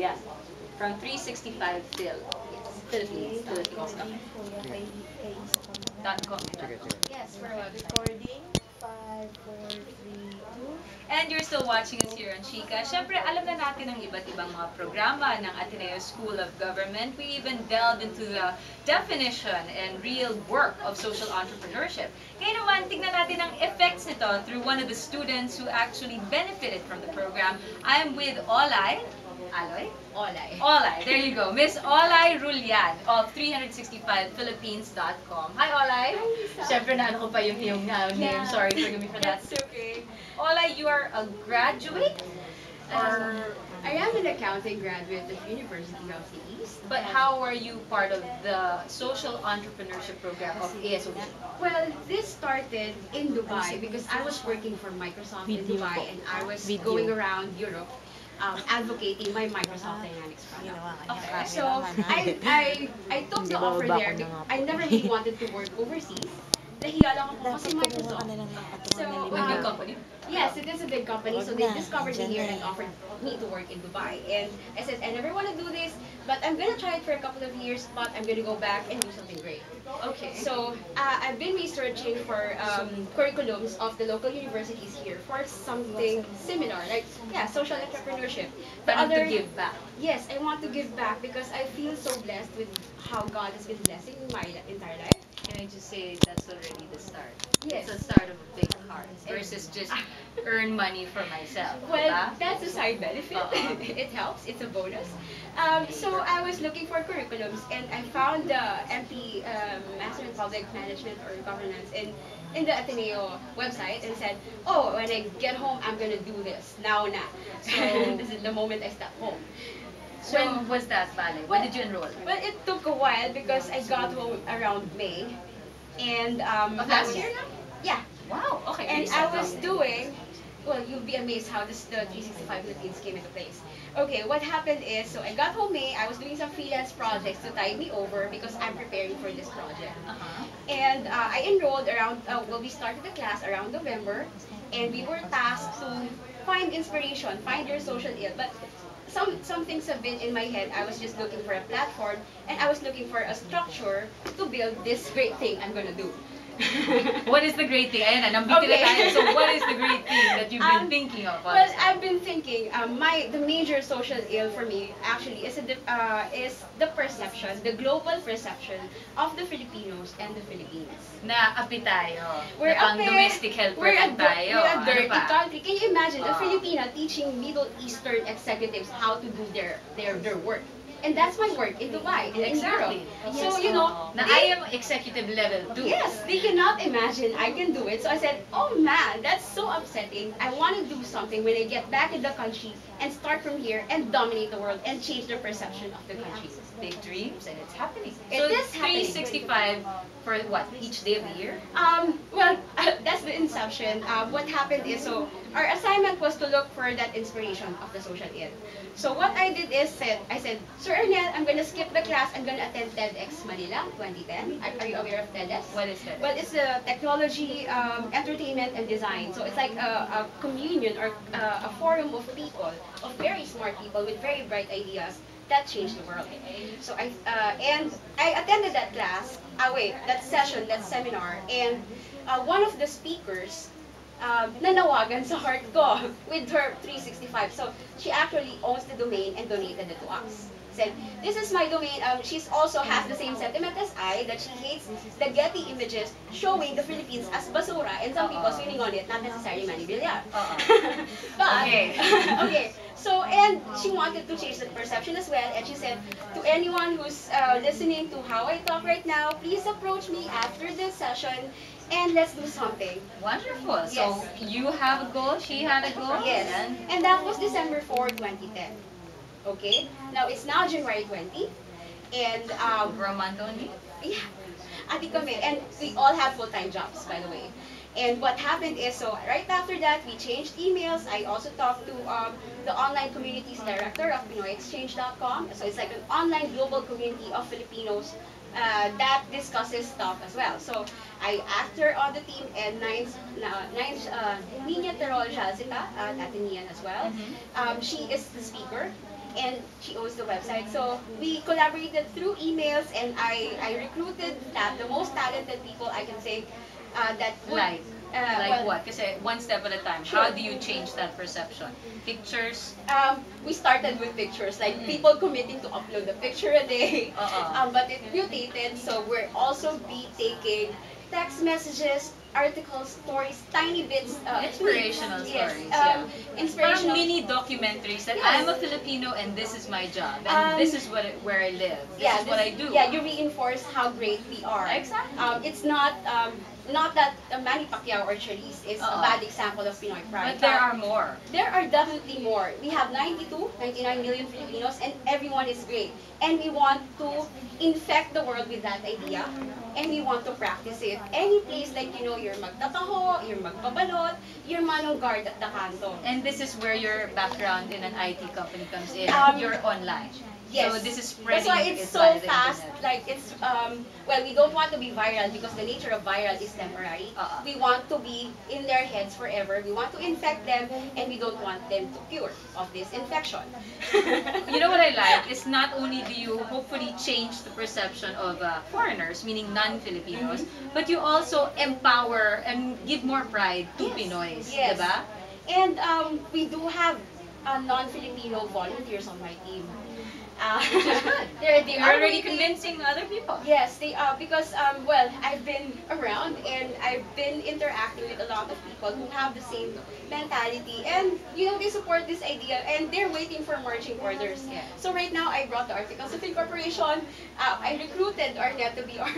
Rulian from 365 Philippines. .com. Yes, for recording. 5, 4, 3, 2. And you're still watching us here on Chika. Siyempre, alam na natin ang iba't ibang mga programa ng Ateneo School of Government. We even delved into the definition and real work of social entrepreneurship. Kaya naman, tignan natin ang effects nito through one of the students who actually benefited from the program. I'm with Olay. Aloy? Olay. Olay, there you go. Miss Olay Rulian of 365philippines.com. Hi, Olay. Hi, Lisa. Siyempre, naano ko pa yung name. Yeah. Sorry, forgive me for that. That's okay. Olay, you are a graduate? Or, I am an accounting graduate of University of the East. but how are you part of the social entrepreneurship program of ASOB? Well, this started in Dubai because I was working for Microsoft in Dubai and I was going around Europe advocating my Microsoft Dynamics product. Okay. So I took the offer there. I never really wanted to work overseas. Nahiya lang ako kasi Microsoft. So, With your company? yes, it is a big company, so they discovered me here and offered me to work in Dubai. And I said, I never want to do this, but I'm gonna try it for a couple of years, but I'm gonna go back and do something great. Okay. So I've been researching for curriculums of the local universities here for something similar, like social entrepreneurship. The Parang to give back. Yes, I want to give back because I feel so blessed with how God has been blessing my entire life. Can I just say that's already the start? Yes. It's the start of a big heart versus just earn money for myself. Well, diba? that's a side benefit. It helps. It's a bonus. So I was looking for curriculums, and I found the MP Master in Public Management or Governance in the Ateneo website, and said, "Oh, when I get home, I'm gonna do this now na." So this is the moment I step home. So, When was that, Vale? When did you enroll? well, it took a while because I got home around May, and Of last year now? Yeah. Wow, okay. And I was doing, well, you'll be amazed how the 365 Philippines came into place. Okay, what happened is, so I got home May, I was doing some freelance projects to tide me over because I'm preparing for this project. Uh-huh. And I enrolled around, well, we started the class around November, and we were tasked to find inspiration, find your social ill. But some things have been in my head. I was just looking for a platform, and I was looking for a structure to build this great thing I'm gonna do. What is the great thing? Ayan na, nambiti na Okay. tayo. So what is the great thing that you've been thinking of? Well, I've been thinking, the major social ill for me actually is the perception, the global perception of the Filipinos and the Philippines. Na api tayo. We're na pang up there. domestic helper We're lang tayo. We're a Ano dirty pa? country. Can you imagine a Ah. Filipina teaching Middle Eastern executives how to do their work? And that's my work in Dubai and in Exactly. Europe. So, you know, Na they- I am executive level too. yes, they cannot imagine I can do it. So I said, oh man, that's so upsetting. I want to do something when I get back in the country and start from here and dominate the world and change the perception of the country. Big dreams and it's happening. It So is happening. 365 for what? Each day of the year? Well, that's the inception. What happened is, so our assignment was to look for that inspiration of the social ill. So what I did is I said, Sir Ernel, I'm gonna skip the class. I'm gonna attend TEDx Manila 2010. Are you aware of TEDx? What is that? Well, it's a technology, entertainment, and design. So it's like a communion or a forum of people, of very smart people with very bright ideas that changed the world. So I attended that class. That session, that seminar, and one of the speakers nanawagan sa heart ko with her 365. So she actually owns the domain and donated it to us. Said, this is my domain. She's also has the same sentiment as I, that she hates the Getty images showing the Philippines as basura and some people swimming on it, not necessarily Manny Villar. But, Okay. okay. So, and she wanted to change that perception as well, and she said, to anyone who's listening to how I talk right now, please approach me after this session and let's do something. Wonderful. So Yes. you have a goal, she had a goal. Yes. And And that was December 4, 2010. Okay? Now, it's now January 20. And, over a month only. yeah, adi kami. And we all have full-time jobs, by the way. And what happened is, so right after that, we changed emails. I also talked to the online communities director of PinoyExchange.com. So it's like an online global community of Filipinos that discusses stuff as well. So I asked her on the team, and Nina Terol Jalsita at Atenean as well. She is the speaker. and she owns the website. So we collaborated through emails, and I recruited the most talented people I can say that would, Like well, what? Kasi one step at a time. Sure. How do you change that perception? Pictures? We started with pictures, like Mm. people committing to upload a picture a day. Uh-uh. But it mutated, so we're also taking text messages, articles, stories, tiny bits. Inspirational yes, stories, yeah. Parang inspirational. mini documentaries that Yes. I'm a Filipino and this is my job and this is where I live. This is what I do. Yeah, you reinforce how great we are. Exactly. It's not that Manny Pacquiao or Charisse is a bad example of Pinoy pride. But there are more. There are definitely more. We have 99 million Filipinos, and everyone is great. And we want to infect the world with that idea, and we want to practice it. Any place like, you're magtataho, you're magpabalot, you're manong guard at the kanto. And this is where your background in an IT company comes in. You're online. Yes. So this is spreading. That's why it's so via the fast. internet. Like it's well, we don't want to be viral because the nature of viral is temporary. We want to be in their heads forever. We want to infect them, and we don't want them to cure of this infection. You know what I like is not only do you hopefully change the perception of foreigners, meaning non-Filipinos, but you also empower and give more pride to Yes. Pinoys, Yes. diba? And we do have non-Filipino volunteers on my team. Which is good. They You're are already waiting. convincing other people. Yes, they are because well, I've been around and I've been interacting with a lot of people who have the same mentality, and they support this idea and they're waiting for marching orders. Yeah. So right now I brought the Articles of Incorporation. I recruited Arnett to be our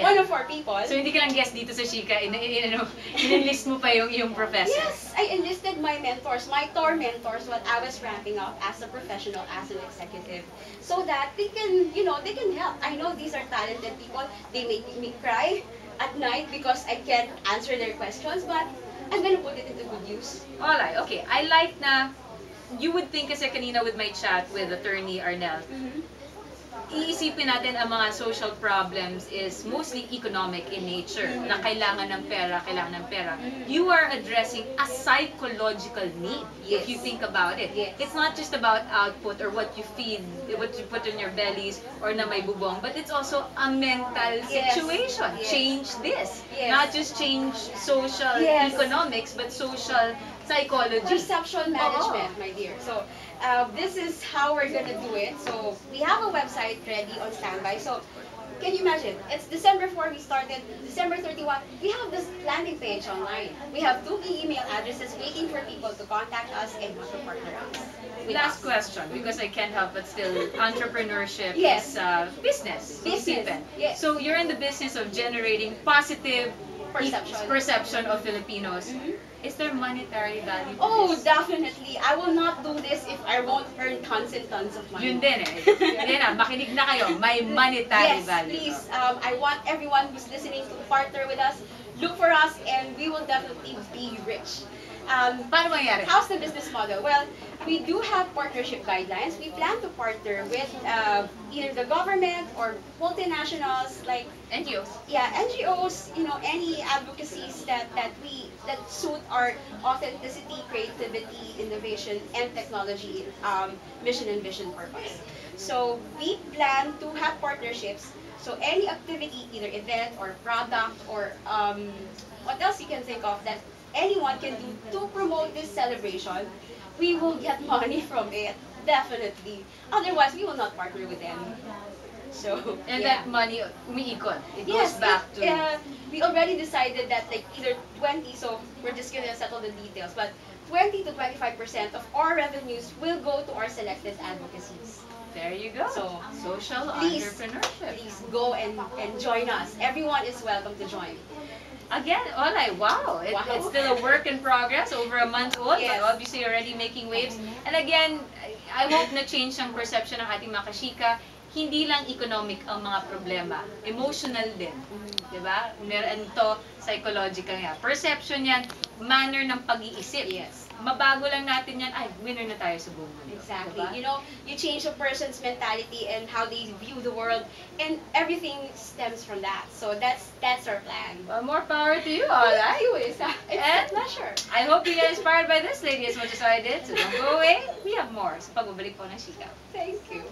one of our people. So hindi ka lang guest dito sa Chika, in-enlist mo pa yung iyong professor. Yes, I enlisted my mentors, my TOR mentors, while I was ramping up as a professional, as an executive, so that they can, they can help. I know these are talented people. They make me cry at night because I can't answer their questions, but I'm gonna put it into good use. Alright, okay. I like na you would think kasi kanina with my chat with attorney Arnel, iisipin natin ang mga social problems is mostly economic in nature, na kailangan ng pera, kailangan ng pera. You are addressing a psychological need, if Yes. you think about it. Yes. It's not just about output or what you feed, what you put in your bellies, or na may bubong, but it's also a mental Yes. situation. Yes. Change this. Yes. Not just change social Yes. economics, but social psychology. Perception management, my dear. So this is how we're gonna do it. So we have a website ready on standby. So can you imagine? It's December 4 we started. December 31 we have this landing page online. We have 2 email addresses waiting for people to contact us and want to partner us. with Last us. question, because I can't help but still, entrepreneurship Yes. is business. Business, Isipin. yes. So you're in the business of generating positive Perception. of Filipinos. Is there monetary value to Oh, this? definitely. I will not do this if I won't earn tons and tons of money. Yun din eh. Yan na, makinig na kayo. May monetary Yes, value. please. I want everyone who's listening to partner with us. Look for us, and we will definitely be rich. Paano mangyari? How's the business model? Well, we do have partnership guidelines. We plan to partner with either the government or multinationals, like NGOs. NGOs. Any advocacies that suit our authenticity, creativity, innovation, and technology mission and vision purpose. So we plan to have partnerships. So any activity, either event or product or what else you can think of that anyone can do to promote this celebration, we will get money from it, definitely. Otherwise, we will not partner with them. So, And yeah. that money, umiikot. It Yes, goes back to... we already decided that like either 20, so we're just gonna settle the details, but 20 to 25% of our revenues will go to our selected advocacies. There you go. So, Social please, entrepreneurship. Please go and join us. Everyone is welcome to join. Again, wow. Wow. It's still a work in progress, over a month old, Yes. but obviously already making waves. And again, I hope na change ang perception ng ating mga kashika. Hindi lang economic ang mga problema. Emotional din. Diba? Meron to psychological nga. Perception yan, manner ng pag-iisip. Yes. mabago lang natin yan, ay, winner na tayo sa buong mundo. Exactly. Diba? You know, you change a person's mentality and how they view the world, and everything stems from that. So that's our plan. Well, more power to you all, Thank right? you. It's a And pleasure. I hope you get inspired by this lady as much as I did. So don't go away. We have more sa pagbabalik po ng Chika. Thank you.